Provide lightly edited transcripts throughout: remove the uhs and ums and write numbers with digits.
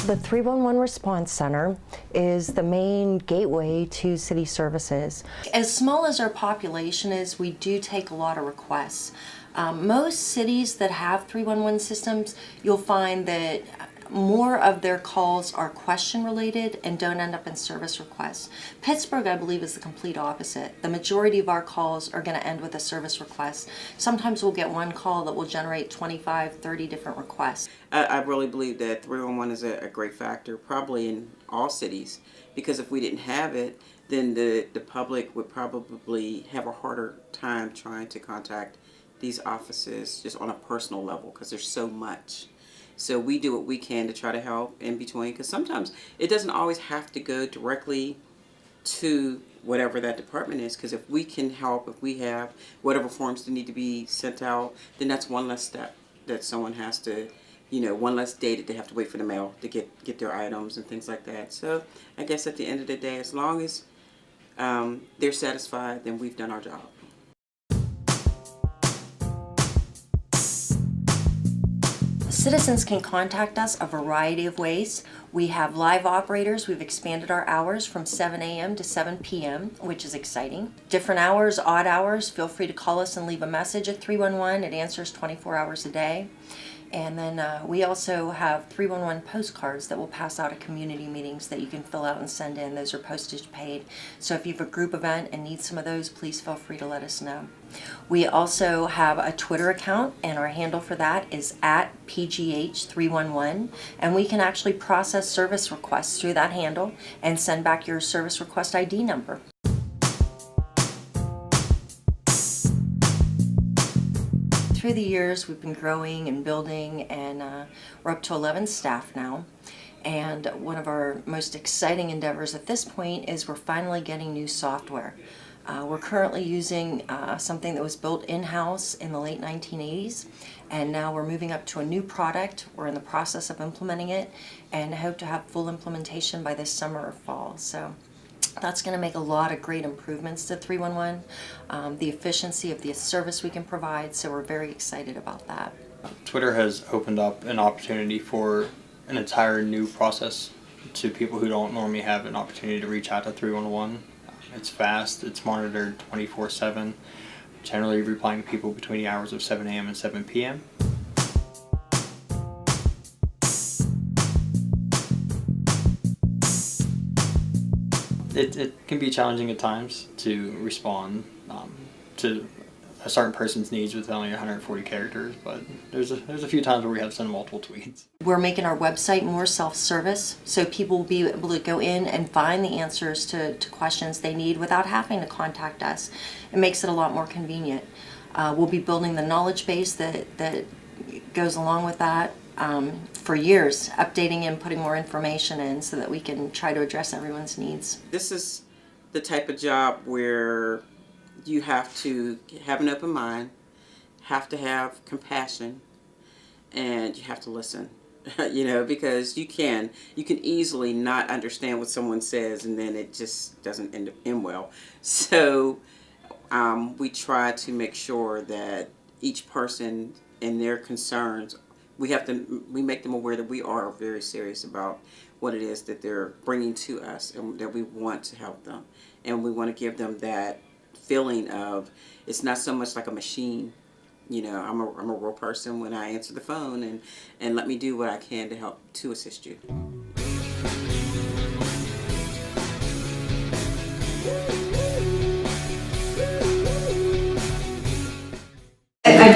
The 311 Response Center is the main gateway to city services. As small as our population is, we do take a lot of requests. Most cities that have 311 systems, you'll find that more of their calls are question related and don't end up in service requests. Pittsburgh, I believe, is the complete opposite. The majority of our calls are going to end with a service request. Sometimes we'll get one call that will generate 25, 30 different requests. I really believe that 311 is a great factor, probably in all cities, because if we didn't have it, then the public would probably have a harder time trying to contact these offices just on a personal level, because there's so much. So we do what we can to try to help in between, because sometimes it doesn't always have to go directly to whatever that department is, because if we can help, if we have whatever forms that need to be sent out, then that's one less step that someone has to, one less day that they have to wait for the mail to get their items and things like that. So I guess at the end of the day, as long as they're satisfied, then we've done our job. Citizens can contact us a variety of ways. We have live operators. We've expanded our hours from 7 a.m. to 7 p.m., which is exciting. Different hours, odd hours, feel free to call us and leave a message at 311. It answers 24 hours a day. And then we also have 311 postcards that we'll pass out at community meetings that you can fill out and send in. Those are postage paid. So if you have a group event and need some of those, please feel free to let us know. We also have a Twitter account, and our handle for that is @PGH311. And we can actually process service requests through that handle and send back your service request ID number. Through the years, we've been growing and building, and we're up to 11 staff now. And one of our most exciting endeavors at this point is we're finally getting new software. We're currently using something that was built in-house in the late 1980s, and now we're moving up to a new product. We're in the process of implementing it and hope to have full implementation by this summer or fall. So that's going to make a lot of great improvements to 311, the efficiency of the service we can provide, so we're very excited about that. Twitter has opened up an opportunity for an entire new process to people who don't normally have an opportunity to reach out to 311. It's fast, it's monitored 24/7, generally replying to people between the hours of 7 a.m. and 7 p.m. It can be challenging at times to respond to a certain person's needs with only 140 characters, but there's a few times where we have to send multiple tweets. We're making our website more self-service, so people will be able to go in and find the answers to questions they need without having to contact us. It makes it a lot more convenient. We'll be building the knowledge base that goes along with that. For years, updating and putting more information in so that we can try to address everyone's needs. This is the type of job where you have to have an open mind, have to have compassion, and you have to listen. Because you can easily not understand what someone says, and then it just doesn't end well. So we try to make sure that each person and their concerns, we make them aware that we are very serious about what it is that they're bringing to us, and that we want to help them, and we want to give them that feeling of it's not so much like a machine. I'm a real person when I answer the phone, and let me do what I can to help to assist you.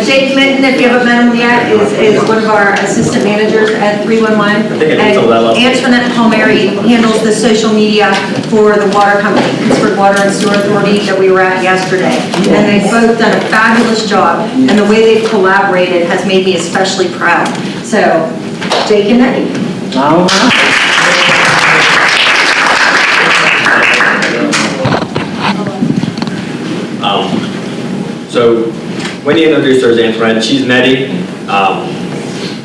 Jake Minton, if you haven't met him yet, is one of our assistant managers at 311. And Antoinette Palmieri handles the social media for the water company, Pittsburgh Water and Sewer Authority, that we were at yesterday. And they've both done a fabulous job, and the way they've collaborated has made me especially proud. So, Jake and Eddie. So Wendy introduced her as Antoinette. She's Nettie.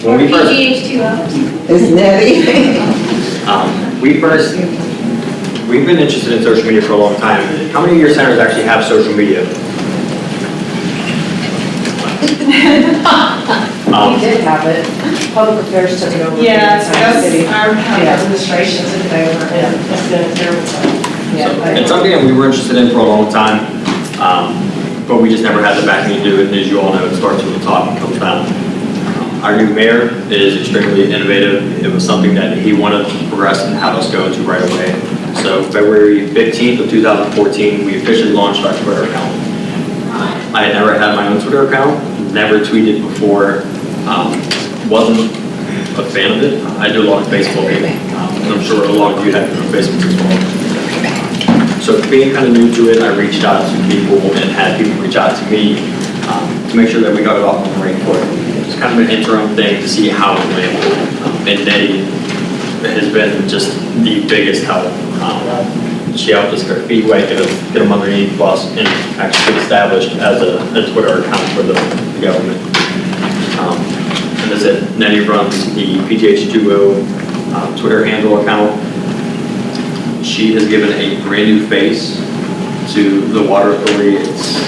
When we first, It's Nettie. we've been interested in social media for a long time. How many of your centers actually have social media? We did have it. Public Affairs took it over. Yeah, from so the that's city. our county Yeah. administration took it over. Yeah, it's been a terrible time. Yeah. It's something that we were interested in for a long time, but we just never had the backing to do it. And as you all know, it starts with the top and comes down. Our new mayor is extremely innovative. It was something that he wanted to progress and have us go into right away. So February 15th of 2014, we officially launched our Twitter account. I had never had my own Twitter account, never tweeted before, wasn't a fan of it. I do a lot of Facebooking, and I'm sure a lot of you have different Facebooks as well. So being kind of new to it, I reached out to people and had people reach out to me to make sure that we got it off on the right foot. It's kind of an interim thing to see how it went. And Nettie has been just the biggest help. She helped us get our feet wet, get them underneath the bus, and actually get established as a Twitter account for the government. And that's it. Nettie runs the PTH2O Twitter handle account. She has given a brand new face to the water authority. It's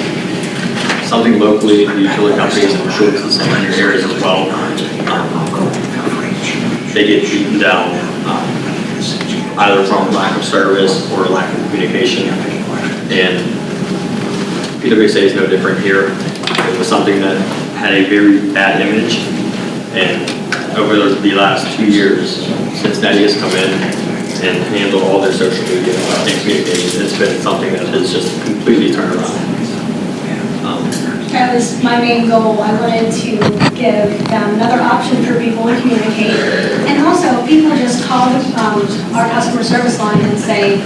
something locally, the utility companies, I'm sure it's the same in your areas as well. They get beaten down either from lack of service or lack of communication. And PWSA is no different here. It was something that had a very bad image. And over the last 2 years, since Nettie has come in and handled all their social media and communication, it's been something that has just completely turned around. That was my main goal. I wanted to give them another option for people to communicate. And also, people just call our customer service line and say,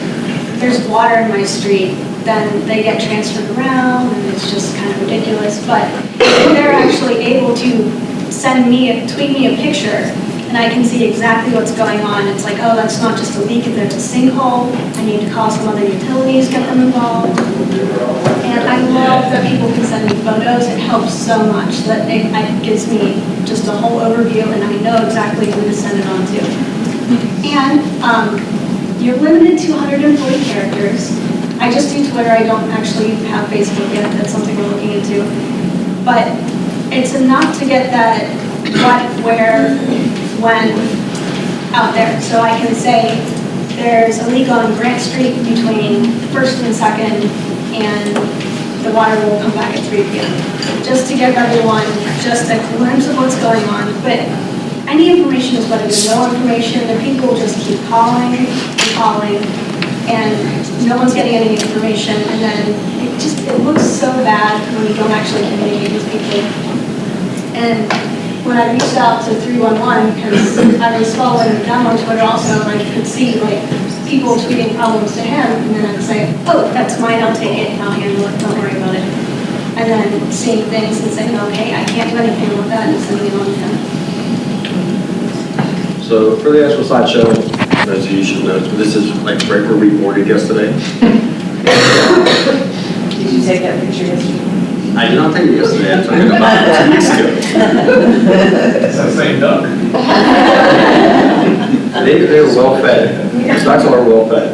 there's water in my street. Then they get transferred around, and it's just kind of ridiculous. But they're actually able to tweet me a picture, and I can see exactly what's going on. It's like, oh, that's not just a leak, that's a sinkhole. I need to call some other utilities, get them involved. And I love that people can send me photos. It helps so much that it gives me just a whole overview, and I know exactly who to send it on to. And you're limited to 140 characters. I just do Twitter. I don't actually have Facebook yet. That's something we're looking into. But it's enough to get that what, where, when out there. So I can say there's a leak on Grant Street between 1st and 2nd, and the water will come back at 3 p.m. Just to give everyone just a glimpse of what's going on. But any information is better than no information. The people just keep calling and calling, and no one's getting any information. And then it looks so bad when you don't actually communicate with people. And when I reached out to 311, because I was following them on Twitter also, and I could see like people tweeting problems to him, and then I'd say, oh, that's mine, I'll take it, I'll handle it, don't worry about it. And then seeing things and saying, okay, I can't do anything with that, and sending it on to him. So for the actual slideshow, as you should know, this is like right where we boarded yesterday. Did you take that picture yesterday? I did not take it yesterday. I took it about 2 weeks ago. It's that same duck. They were well fed. The ducks are well fed.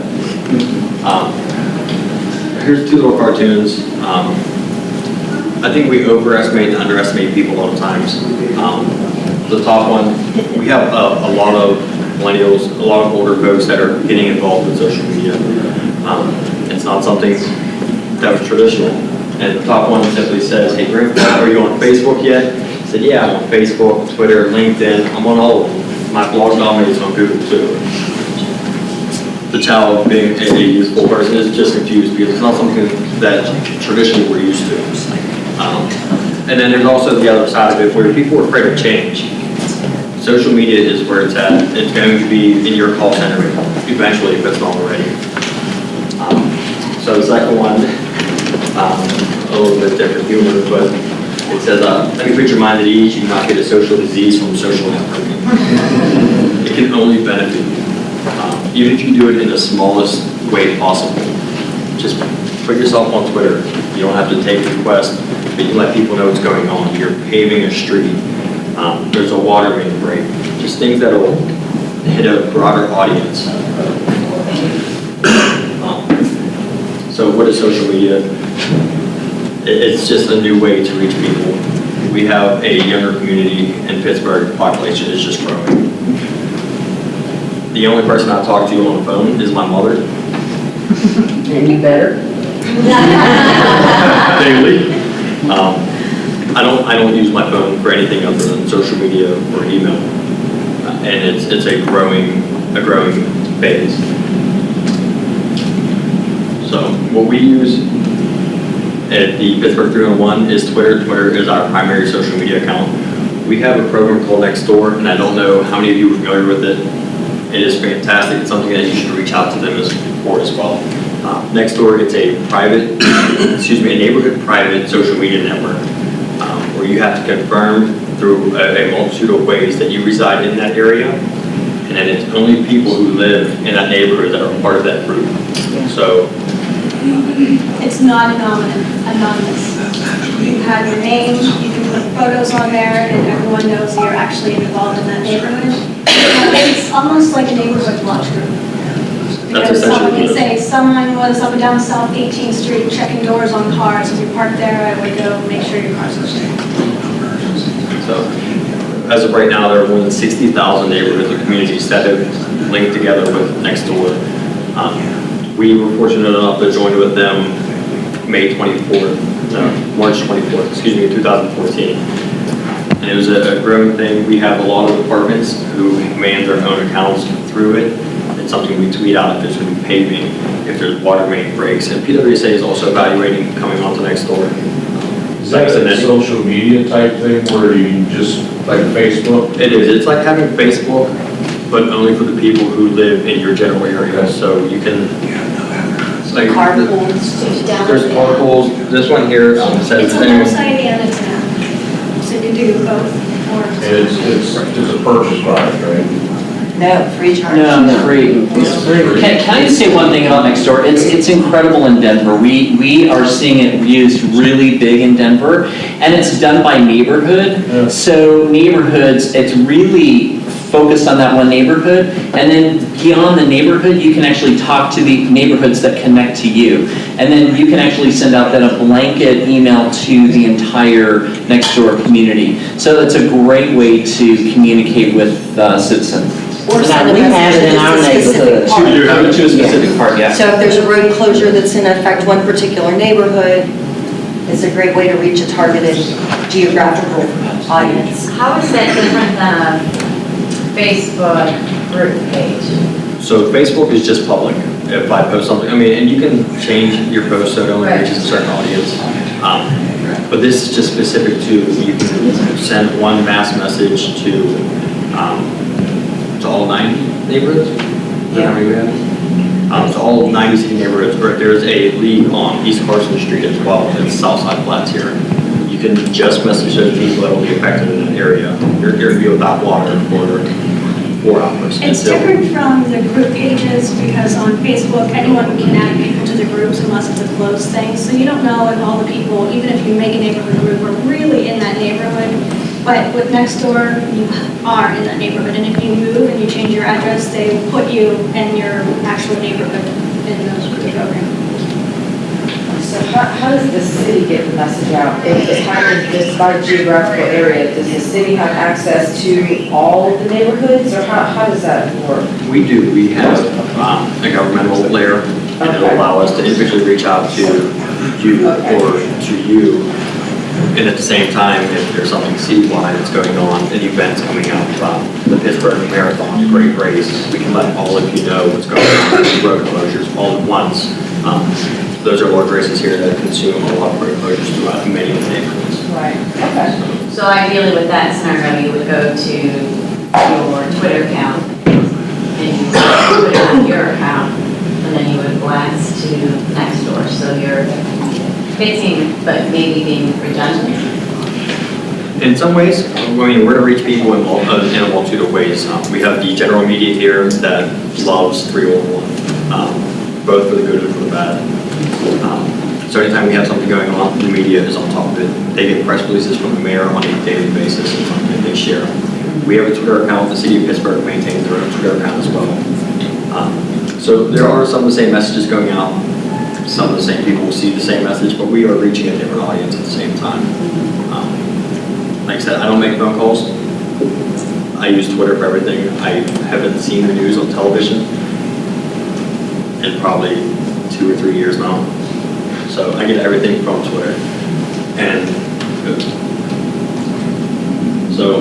Here's 2 little cartoons. I think we overestimate and underestimate people a lot of times. The top one, we have a lot of millennials, a lot of older folks that are getting involved in social media. It's not something that was traditional. And the top one simply says, hey, Grandpa, are you on Facebook yet? I said, yeah, I'm on Facebook, Twitter, LinkedIn. I'm on all of them. My blog dominates on Google, too. The child, being a youthful person, is just confused because it's not something that traditionally we're used to. And And then there's also the other side of it where people are afraid of change. Social media is where it's at. It's going to be in your call center eventually if it's not already. So the second one, a little bit different humor, but it says, let me put your mind at ease. You do not get a social disease from social networking. It can only benefit you. Even if you do it in the smallest way possible. Just put yourself on Twitter. You don't have to take requests, but you can let people know what's going on. You're paving a street. There's a water main break. Just things that will hit a broader audience. So what is social media? It's just a new way to reach people. We have a younger community in Pittsburgh. The population is just growing. The only person I talk to on the phone is my mother. And you better. Daily. I don't use my phone for anything other than social media or email, and it's a growing phase. So what we use at the Pittsburgh 301 is Twitter. Twitter is our primary social media account. We have a program called Nextdoor, and I don't know how many of you are familiar with it. It is fantastic. It's something that you should reach out to them for as well. Nextdoor, it's a private, a neighborhood private social media network where you have to confirm through a multitude of ways that you reside in that area, and then it's only people who live in that neighborhood that are part of that group. So It's not anonymous. You have your name, you can put photos on there, and everyone knows you're actually involved in that neighborhood. It's almost like a neighborhood watch group. That's Because someone essentially can what it say, someone was up and down South 18th Street checking doors on cars. If you parked there, I would go make sure your car's okay. So, as of right now, there are more than 60,000 neighborhoods and communities that have linked together with Nextdoor. We were fortunate enough to join with them March 24th, 2014. And it was a growing thing. We have a lot of departments who man their own accounts through it. It's something we tweet out if there's going to be paving, if there's water main breaks. And PWSA is also evaluating coming onto Nextdoor. Is that a social media type thing where you just, like Facebook? It is. It's like having Facebook, but only for the people who live in your general area. So you can. Like, there's carpools. This one here says. It's a website and it's an app. So you can do both. Or It's a purchase price, right? No, free charge. No, free. Can I just say one thing about Nextdoor? It's incredible in Denver. We are seeing it used really big in Denver, and it's done by neighborhood. Yeah. So neighborhoods, it's really focused on that one neighborhood, and then beyond the neighborhood, you can actually talk to the neighborhoods that connect to you, and then you can actually send out then a blanket email to the entire Nextdoor community. So it's a great way to communicate with citizens. Or Now, send a we have it in our message to a specific neighborhood. part. To a specific part, yeah. So if there's a road closure that's in effect one particular neighborhood, it's a great way to reach a targeted geographical audience. How is that different than a Facebook group page? So Facebook is just public. If I post something, and you can change your post so it only reaches a certain audience. But this is just specific to, you can send one mass message to all 90 neighborhoods. Is that how many we have? To all 90 city neighborhoods. Or there's a league on East Carson Street as well. It's Southside Flats here. You can just message those people that will be affected in an area. You're going to be without water for 4 hours. It's different from the group pages because on Facebook, anyone can add people to the groups unless it's a closed thing. So you don't know if all the people, even if you make a neighborhood group, are really in that neighborhood. But with Nextdoor, you are in that neighborhood. And if you move and you change your address, they will put you in your actual neighborhood in the program. So how does the city get the message out? If it's having this by geographical area, does the city have access to all of the neighborhoods, or how does that work? We do. We have a governmental layer, and it'll allow us to individually reach out to you or to you. And at the same time, if there's something citywide that's going on, an event's coming up, the Pittsburgh Marathon, a great race, we can let all of you know what's going on, road closures all at once. Those are large races here that consume a lot of road closures throughout many of the neighborhoods. Right, okay. So ideally with that scenario, you would go to your Twitter account and you would put it on your account and then you would blast to next door. So you're fixing, but maybe being redundant. In some ways, I mean, we're going to reach people in a multitude of ways. We have the general media here that loves 311, both for the good and for the bad. So anytime we have something going on, the media is on top of it. They get press releases from the mayor on a daily basis and something that they share. We have a Twitter account. The city of Pittsburgh maintains their own Twitter account as well. So there are some of the same messages going out. Some of the same people will see the same message, but we are reaching a different audience at the same time. Like I said, I don't make phone calls. I use Twitter for everything. I haven't seen the news on television in probably 2 or 3 years now. So I get everything from Twitter. And so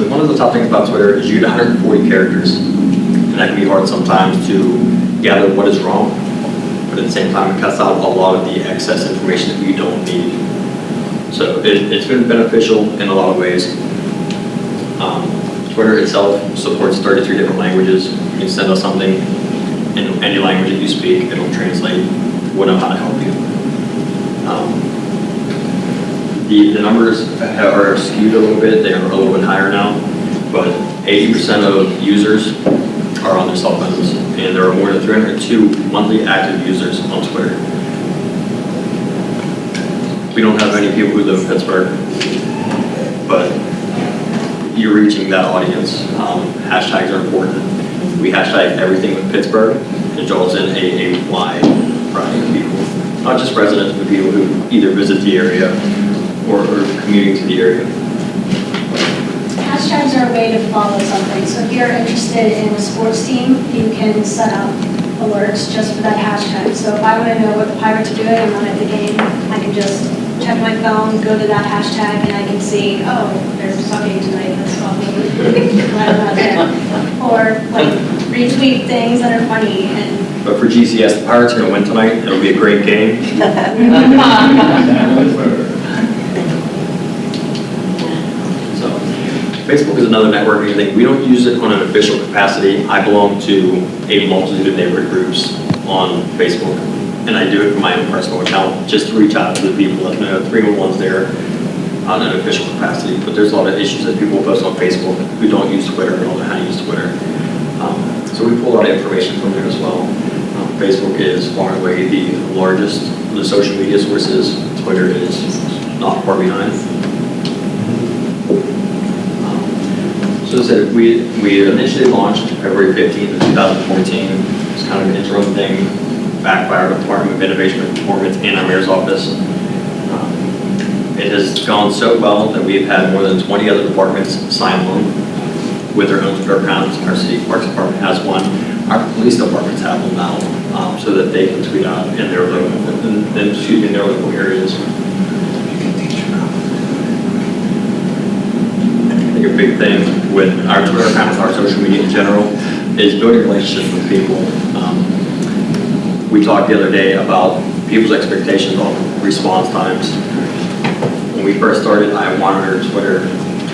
one of the top things about Twitter is you get 140 characters. And that can be hard sometimes to gather what is wrong. But at the same time, it cuts out a lot of the excess information that you don't need. So it's been beneficial in a lot of ways. Twitter itself supports 33 different languages. You can send us something in any language that you speak, it'll translate. We'll know how to help you. The numbers are skewed a little bit. They are a little bit higher now, but 80% of users are on their cell phones, and there are more than 302 monthly active users on Twitter. We don't have many people who live in Pittsburgh, but you're reaching that audience. Hashtags are important. We hashtag everything with Pittsburgh. It draws in a wide variety of people, not just residents, but people who either visit the area or are commuting to the area. Hashtags are a way to follow something. So if you're interested in a sports team, you can set up alerts just for that hashtag. So if I want to know what the Pirates are doing, I'm not at the game, I can just check my phone, go to that hashtag, and I can see, oh, they're sucking tonight, let's call me. Or like retweet things that are funny. And But for GCS, the Pirates are going to win tonight. It'll be a great game. So, Facebook is another networking thing. We don't use it on an official capacity. I belong to a multitude of neighborhood groups on Facebook, and I do it from my own personal account just to reach out to the people. Let them know 311's there on an official capacity. But there's a lot of issues that people post on Facebook who don't use Twitter and don't know how to use Twitter. So we pull a lot of information from there as well. Facebook is far and away the largest of the social media sources. Twitter is not far behind. So as I said, we initially launched February 15th of 2014. It's kind of an interim thing backed by our Department of Innovation and Performance and our mayor's office. It has gone so well that we've had more than 20 other departments sign on with their own Twitter accounts. Our city parks department has one. Our police departments have them now, so that they can tweet out in their local, in their local areas. I think a big thing with our Twitter accounts, our social media in general, is building relationships with people. We talked the other day about people's expectations on response times. When we first started, I monitored Twitter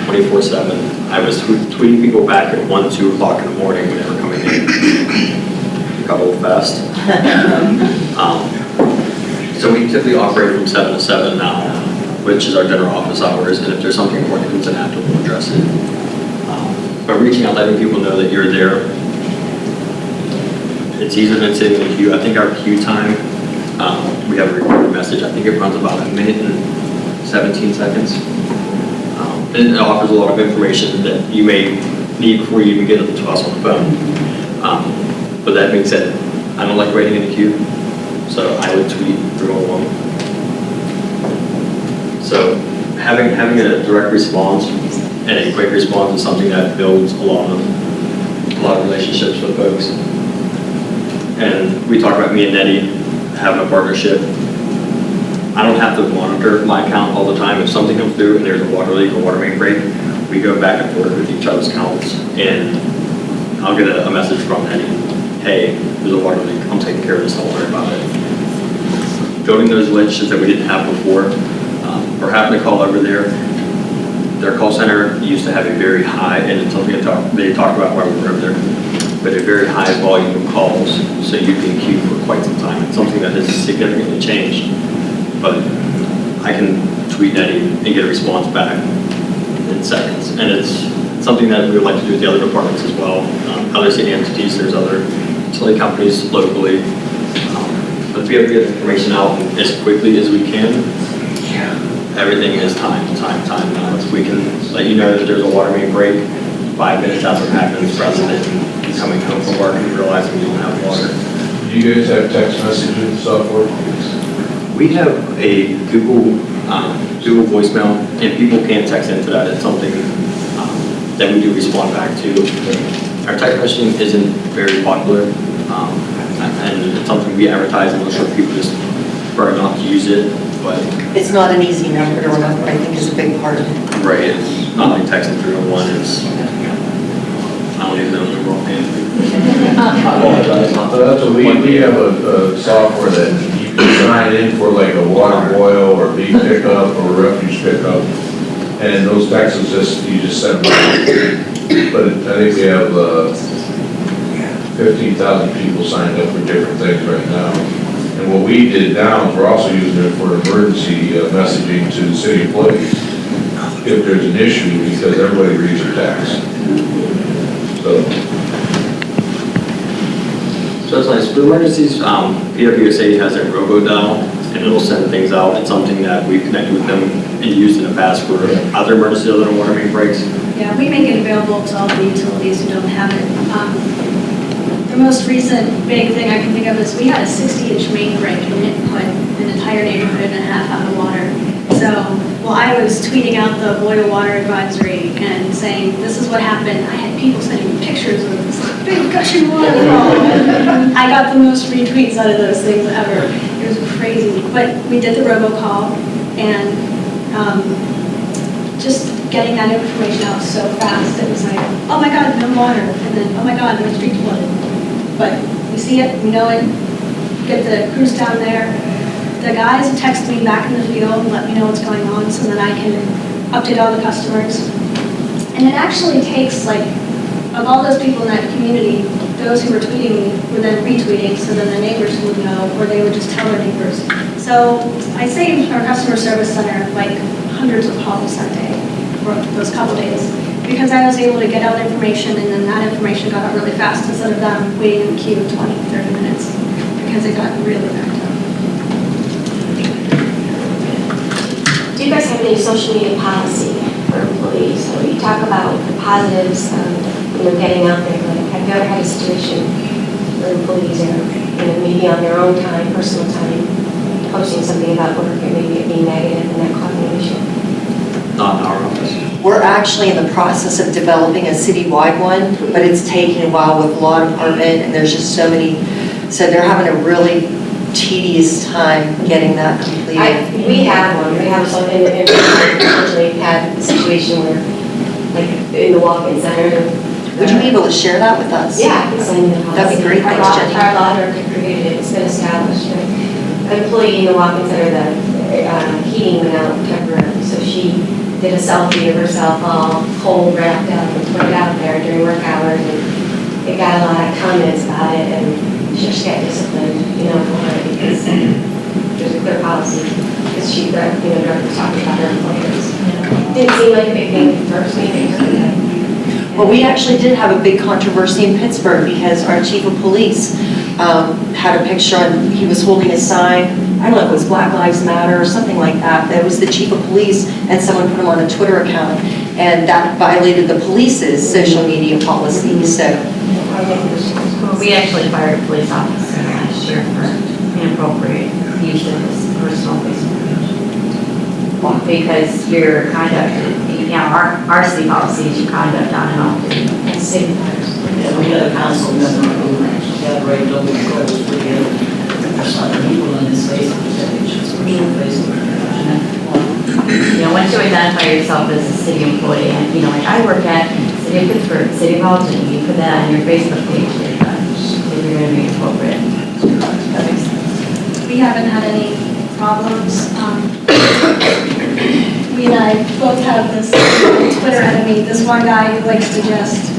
24/7. I was tweeting people back at 1, 2 o'clock in the morning when they were coming in. Got old fast. So we typically operate from 7 to 7 now, which is our general office hours, and if there's something important that comes in after, we'll address it. But reaching out, letting people know that you're there, it's easier than sitting in a queue. I think our queue time, we have a recorded message, I think it runs about 1 minute and 17 seconds. And it offers a lot of information that you may need before you even get to us on the phone. But that being said, I don't like waiting in the queue, so I would tweet 311. So having a direct response and a quick response is something that builds a lot of relationships with folks. And we talk about me and Nettie having a partnership. I don't have to monitor my account all the time. If something comes through and there's a water leak or water main break, we go back and forth with each other's accounts, and I'll get a message from Nettie. Hey, there's a water leak. I'm taking care of this. Don't worry about it. Building those relationships that we didn't have before or happen to call over there, their call center used to have a very high, and it's something they talked about while we were over there, but a very high volume of calls, so you'd be in queue for quite some time. It's something that has significantly changed, but I can tweet Nettie and get a response back in seconds, and it's something that we would like to do with the other departments as well. Other city entities, there's other utility companies locally, but to be able to get information out as quickly as we can. Everything is time now. If we can let you know that there's a water main break 5 minutes after it happens, rather than you coming home from work and realizing you don't have water. Do you guys have text messaging software? We have a Google voicemail, and people can text into that. It's something that we do respond back to. Our text messaging isn't very popular, and it's something we advertise. I'm not sure if people just prefer not to use it, but It's not an easy number to remember, I think is a big part of it. right, it's not like texting 301. It's I don't even know the wrong name. That's what we have a software that you can sign in for like a water boil or leak pickup or refuse pickup. And those texts you just send them. But I think we have 15,000 people signed up for different things right now. And what we did now is we're also using it for emergency messaging to the city employees if there's an issue, because everybody reads their text. So So it's nice. For emergencies, PWSA has their robo-dial, and it'll send things out. It's something that we've connected with them and used in the past for other emergencies, other water main breaks. Yeah, we make it available to all the utilities who don't have it. The most recent big thing I can think of is we had a 60-inch main break and it put an entire neighborhood and a half out of water. So, well, I was tweeting out the boil water advisory and saying, this is what happened. I had people sending me pictures of this big gushing waterfall. I got the most retweets out of those things ever. It was crazy. But we did the robocall, and just getting that information out so fast, it was like, oh my God, no water. And then, oh my God, my street's flooded. But we see it, we know it, get the crews down there. The guys text me back in the field and let me know what's going on so that I can update all the customers. And it actually takes, like, of all those people in that community, those who were tweeting me were then retweeting so then the neighbors would know, or they would just tell their neighbors. So I saved our customer service center like hundreds of calls that day, or those couple days, because I was able to get out information, and then that information got out really fast instead of them waiting in the queue 20, 30 minutes, because it got really backed up. Do you guys have any social media policy for employees? So you talk about the positives of getting out there, but have you ever had a situation where employees are maybe on their own time, personal time, posting something about work and maybe it being negative and that causing an issue? Not in our office. We're actually in the process of developing a citywide one, but it's taken a while with law department, and there's just so many, so they're having a really tedious time getting that completed. We have one. We have something that unfortunately had a situation where, like in the walk-in center. Would you be able to share that with us? Yeah, I can send you the policy. That'd be great, thanks, Jenny. Our law director created it, it's been established. An employee in the walk-in center, the heating went out temporarily, so she did a selfie of herself all cold, wrapped up, and put it out there during work hours, and it got a lot of comments about it, and she just got disciplined, for it, because there's a clear policy, because she, director was talking about her employers. Didn't seem like a big thing first, maybe. Well, we actually did have a big controversy in Pittsburgh because our chief of police had a picture and he was holding a sign. I don't know if it was Black Lives Matter or something like that. It was the chief of police, and someone put him on a Twitter account, and that violated the police's social media policy. So We actually fired a police officer last year for inappropriate use of his personal Facebook page. Because your conduct, our city policy is your conduct on and off duty. And city matters. Yeah, we had a council member who got raped over the course of people on his Facebook page. Once you identify yourself as a city employee, and like I work at City of Pittsburgh, City of Alton, you put that on your Facebook page, if you're going to be appropriate. That makes sense. We haven't had any problems. have this Twitter enemy, this one guy who likes to just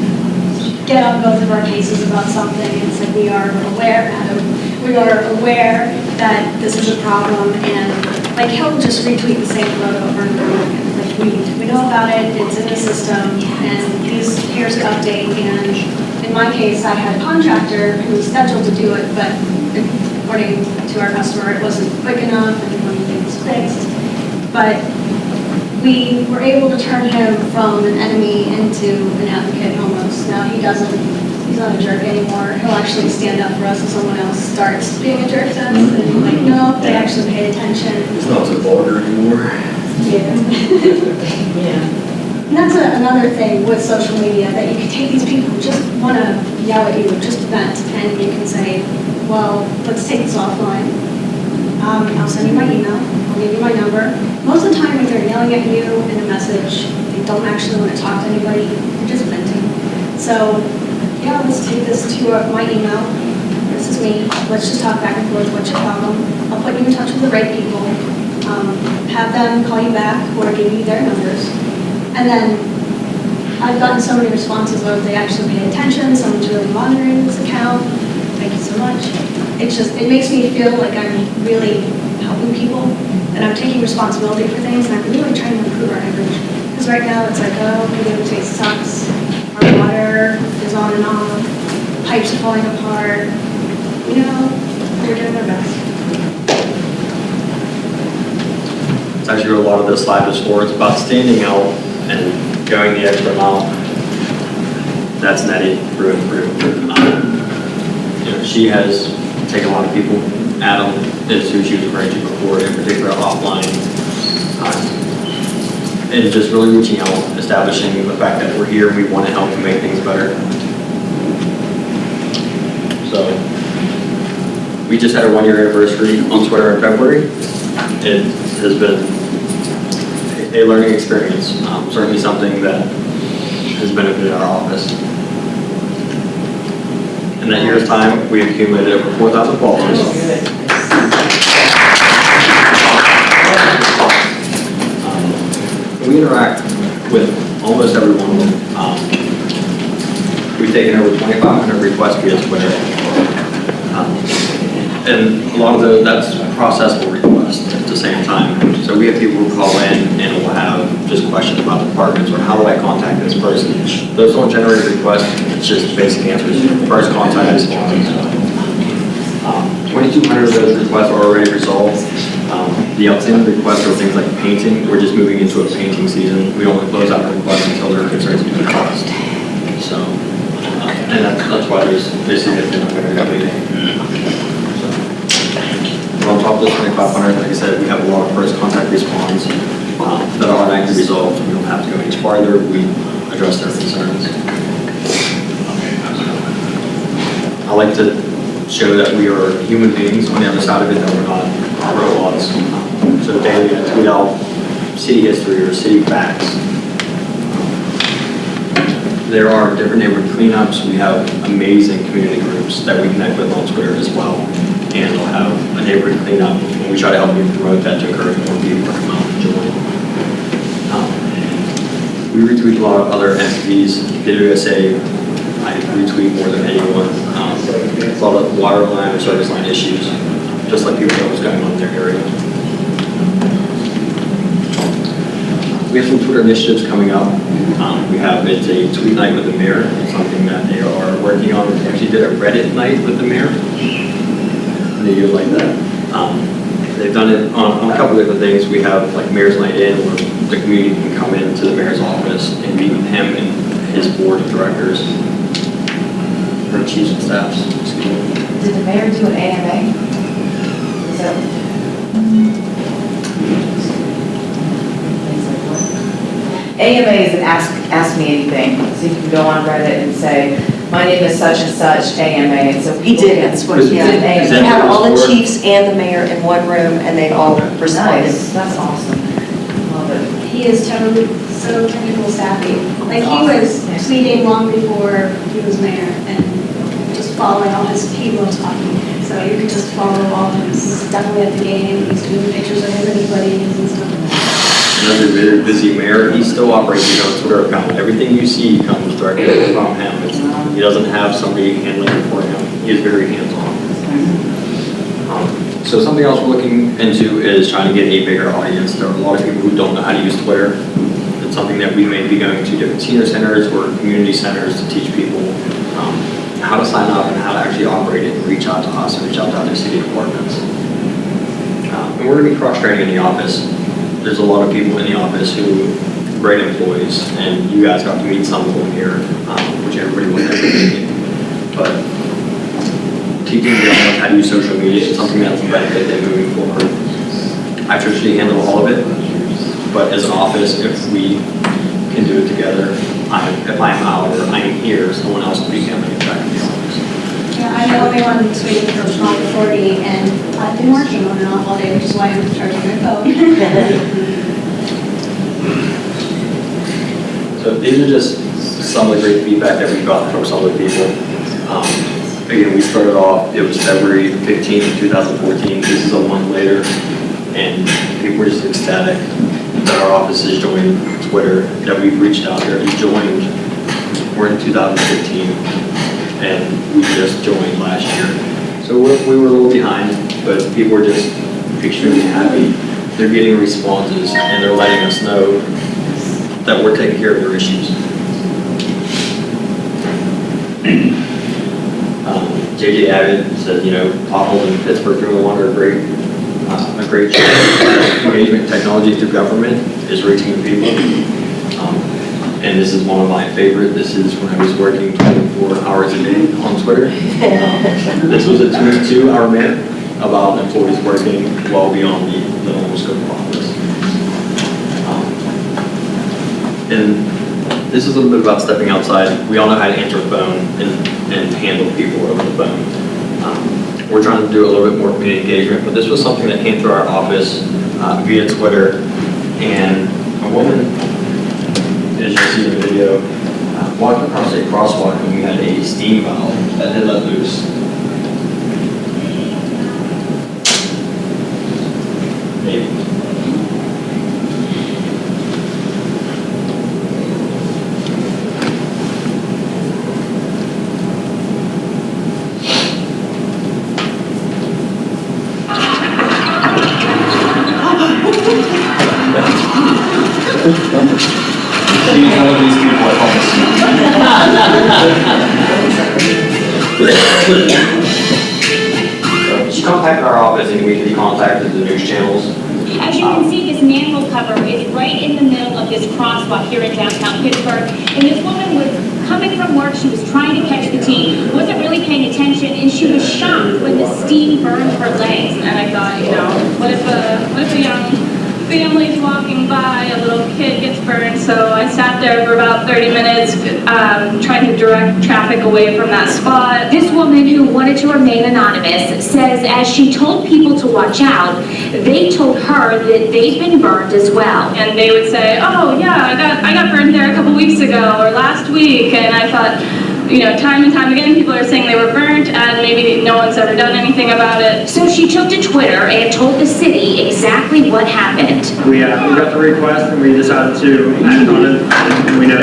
get on both of our cases about something, and it's like, we are aware, Adam, we are aware that this is a problem, and like, he'll just retweet the same photo over and over again. Like, we know about it, it's in the system, and here's an update. And in my case, I had a contractor who was scheduled to do it, but according to our customer, it wasn't quick enough, and one thing was fixed. But we were able to turn him from an enemy into an advocate almost. Now he's not a jerk anymore. He'll actually stand up for us if someone else starts being a jerk to us. And like, no, they actually paid attention. It's not so vulgar anymore. Yeah. Yeah. And that's another thing with social media, that you can take these people who just want to yell at you, just vent, and you can say, well, let's take this offline. I'll send you my email, I'll give you my number. Most of the time when they're yelling at you in a message, they don't actually want to talk to anybody, they're just venting. So, yeah, let's take this to my email. This is me, let's just talk back and forth, what's your problem? I'll put you in touch with the right people, have them call you back or give you their numbers. And then I've gotten so many responses of they actually pay attention, someone's really monitoring this account, thank you so much. It makes me feel like I'm really helping people, and I'm taking responsibility for things, and I'm really trying to improve our image. Because right now it's like, oh, videotape sucks, our water is on and off, pipes are falling apart. You know, they're doing their best. It's actually a lot of this live is for. It's about standing out and going the extra mile. That's Nettie through and through. You know, she has taken a lot of people. Adam is who she was referring to before, in particular offline. And just really reaching out, establishing the fact that we're here, we want to help and make things better. So, we just had our 1-year anniversary on Twitter in February. It has been a learning experience, certainly something that has benefited our office. In that year's time, we accumulated over 4,000 followers. We interact with almost every one of them. We've taken over 2,500 requests via Twitter. And a lot of those, that's processable requests at the same time. So we have people who call in and will have just questions about departments or how do I contact this person. Those don't generate requests, it's just basic answers. First contact response. 2,200 of those requests are already resolved. The outstanding requests are things like painting. We're just moving into a painting season. We only close out requests until there are concerns about cost. So, and that's why there's significant variability. On top of this 2,500, like I said, we have a lot of first contact response that are automatically resolved. We don't have to go any farther. We address their concerns. I like to show that we are human beings on the other side of it, that we're not robots. So daily I tweet out city history or city facts. There are different neighborhood cleanups. We have amazing community groups that we connect with on Twitter as well. And we'll have a neighborhood cleanup, and we try to help you promote that to encourage more people to come out and join. We retweet a lot of other entities. The USA, I retweet more than anyone. A lot of water line or service line issues, just like people know what's going on in their area. We have some Twitter initiatives coming up. It's a tweet night with the mayor, something that they are working on. We actually did a Reddit night with the mayor. They do like that. They've done it on a couple of different things. We have like Mayor's Night In, where the community can come into the mayor's office and meet with him and his board of directors, or chiefs and staffs. Excuse me. Did the mayor do an AMA? Is that? AMA is an ask me anything. So you can go on Reddit and say, my name is such and such, AMA. And so He did, that's what, yeah. He did AMA. He had all the chiefs and the mayor in one room, and they all responded. Nice, that's awesome. Love it. He is totally so technical savvy. Like, he was tweeting long before he was mayor, and just following all his, he loves hockey. So you could just follow all of him. He's definitely at the game. He's doing pictures of him and his buddies and stuff like that. another very busy mayor, he still operates his own Twitter account. Everything you see comes directly from him. He doesn't have somebody handling it for him. He is very hands-on. So something else we're looking into is trying to get a bigger audience. There are a lot of people who don't know how to use Twitter. It's something that we may be going to different senior centers or community centers to teach people how to sign up and how to actually operate it and reach out to us and reach out to other city departments. And we're going to be cross-training in the office. There's a lot of people in the office who are great employees, and you guys got to meet some of them here, which everybody will never meet. But teaching them how to use social media is something that's a benefit them moving forward. I traditionally handle all of it, but as an office, if we can do it together, if I'm out or I'm here, someone else will be handling it back in the office. Yeah, I'm the only one that's waiting for small authority, and I've been working on and off all day, which is why I'm charging my phone. So these are just some of the great feedback that we got from some of the people. Again, we started off, it was February 15th, 2014. This is a month later, and people were just ecstatic that our office has joined Twitter, that we've reached out there and joined. We're in 2015, and we just joined last year. So we were a little behind, but people were just extremely happy. They're getting responses, and they're letting us know that we're taking care of their issues. JJ Abbott said, potholes in Pittsburgh 311 are a great job. Engagement technology through government is reaching people. And this is one of my favorite. This is when I was working 24 hours a day on Twitter. This was a 2-hour minute about employees working well beyond the normal scope of office. And this is a little bit about stepping outside. We all know how to answer a phone and handle people over the phone. We're trying to do a little bit more community engagement, but this was something that came through our office via Twitter, and a woman, as you see in the video, walked across a crosswalk and we had a steam valve that had let loose. Maybe. She contacted our office and we contacted the news channels. As you can see, this manhole cover is right in the middle of this crosswalk here in downtown Pittsburgh. And this woman was coming from work, she was trying to catch the T, wasn't really paying attention, and she was shocked when the steam burned her legs. And I thought, what if a young family's walking by, a little kid gets burned? So I sat there for about 30 minutes trying to direct traffic away from that spot. This woman, who wanted to remain anonymous, says as she told people to watch out, they told her that they'd been burned as well. And they would say, oh yeah, I got burned there a couple weeks ago or last week. And I thought, time and time again, people are saying they were burnt, and maybe no one's ever done anything about it. So she took to Twitter and told the city exactly what happened. We got the request and we decided to act on it, and we know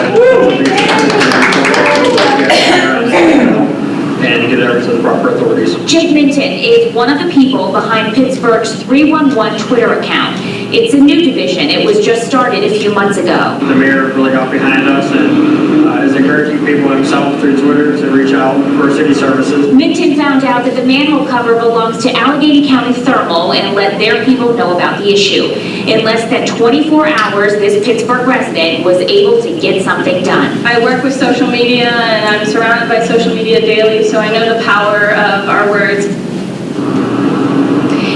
and get it over to the proper authorities. Jake Minton is one of the people behind Pittsburgh's 311 Twitter account. It's a new division. It was just started a few months ago. The mayor really got behind us and is encouraging people himself through Twitter to reach out for city services. Minton found out that the manhole cover belongs to Allegheny County Thermal and let their people know about the issue. In less than 24 hours, this Pittsburgh resident was able to get something done. I work with social media, and I'm surrounded by social media daily, so I know the power of our words.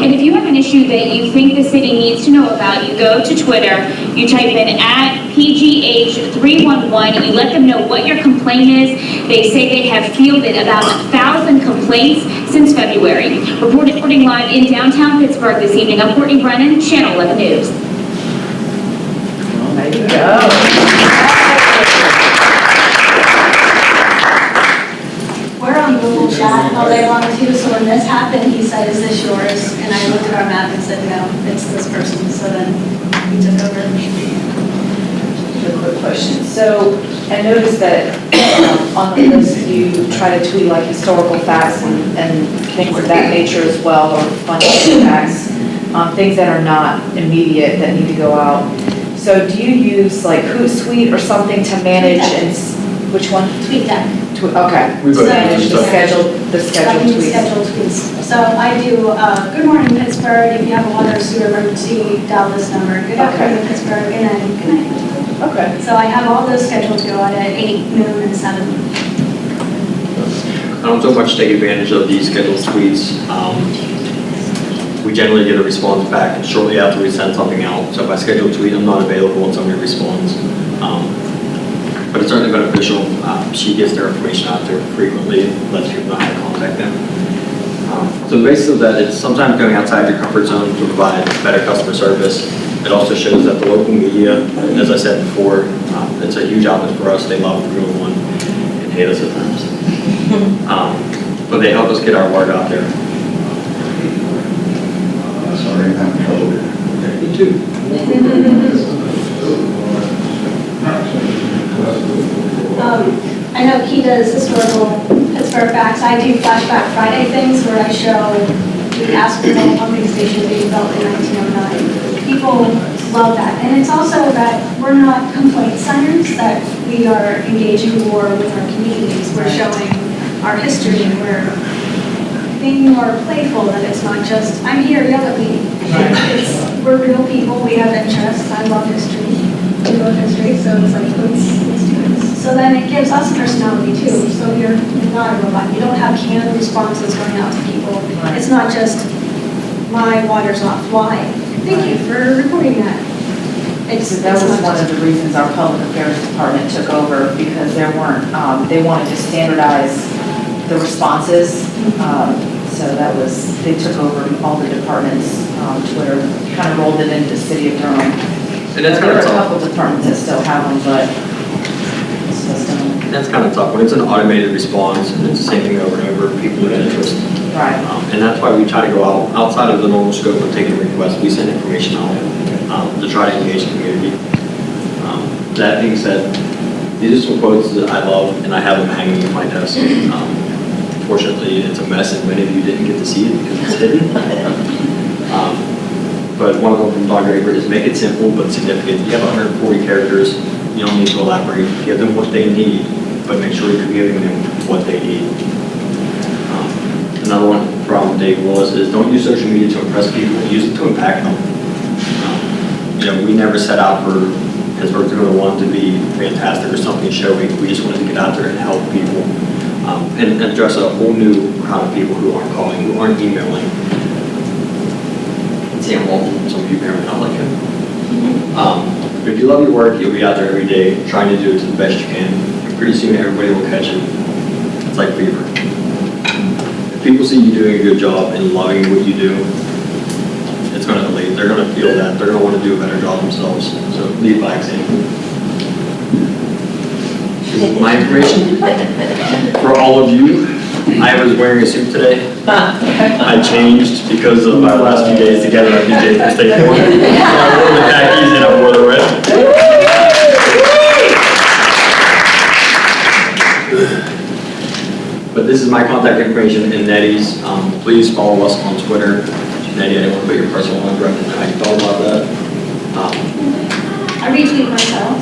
And if you have an issue that you think the city needs to know about, you go to Twitter, you type in @PGH311, you let them know what your complaint is. They say they have fielded about 1,000 complaints since February. Reporting live in downtown Pittsburgh this evening, I'm Courtney Brennan, Channel 11 News. There you go. We're on Google Chat all day long too, so when this happened, he said, is this yours? And I looked at our map and said, no, it's this person's. So then we took over. A quick question. So I noticed that on the list, you try to tweet like historical facts and things of that nature as well, or funny facts, things that are not immediate that need to go out. So do you use like Hootsuite or something to manage and, which one? TweetDeck. Okay. We both Manage use the that. scheduled tweets. Scheduled tweets. So I do, good morning Pittsburgh, if you have a water or sewer emergency, dial this number. Good afternoon Pittsburgh, and then good night. Okay. So I have all those scheduled to go out at 8, noon, and 7. I don't so much take advantage of these scheduled tweets. We generally get a response back shortly after we send something out. So if I schedule a tweet, I'm not available and somebody responds. But it's certainly beneficial. She gets their information out there frequently, lets people know how to contact them. So the basis of that is sometimes going outside your comfort zone to provide better customer service. It also shows that the local media, as I said before, it's a huge outlet for us. They love 311 and hate us at times. But they help us get our word out there. Sorry, I'm having trouble here. Me too. I know he does historical Pittsburgh facts. I do Flashback Friday things where I show the Aspenville pumping station being built in 1909. People love that. And it's also that we're not complaint centers, that we are engaging more with our communities. We're showing our history and we're being more playful, that it's not just, I'm here, yell at me. We're real people, we have interests. I love history. We love history, so it's like, let's do this. So then it gives us personality too. So you're not a robot. You don't have canned responses going out to people. It's not just, my water's off. Why? Thank you for reporting that. That was one of the reasons our public affairs department took over, because there weren't, they wanted to standardize the responses. So that was, they took over all the departments, Twitter, kind of rolled it into the city of Durham. And that's There kind are of a tough. couple departments that still have them, but it's just, And that's kind of tough. When it's an automated response and it's the same thing over and over, people lose interest. right. And that's why we try to go out outside of the normal scope of taking requests. We send information out to try to engage the community. That being said, these are some quotes that I love, and I have them hanging in my desk. Fortunately, it's a mess, and many of you didn't get to see it because it's hidden. But one of them from Don Graber is make it simple but significant. You have 140 characters. You don't need to elaborate. Give them what they need, but make sure you're giving them what they need. Another one from Dave Willis is don't use social media to impress people, use it to impact them. We never set out for Pittsburgh 301 to be fantastic or something showy. We just wanted to get out there and help people and address a whole new crowd of people who aren't calling, who aren't emailing. Sam Walton, some of you may or may not like him. But if you love your work, you'll be out there every day trying to do it to the best you can. And pretty soon everybody will catch it. It's like fever. If people see you doing a good job and loving what you do, it's going to lead. They're going to feel that. They're going to want to do a better job themselves. So lead by example. This is my information. For all of you, I was wearing a suit today. I changed because of our last few days together at BJ for State Board. So I wore the khakis and I wore the red. But this is my contact information in Nettie's. Please follow us on Twitter. Nettie, I didn't want to put your personal one directly how you felt about that. I retweet myself.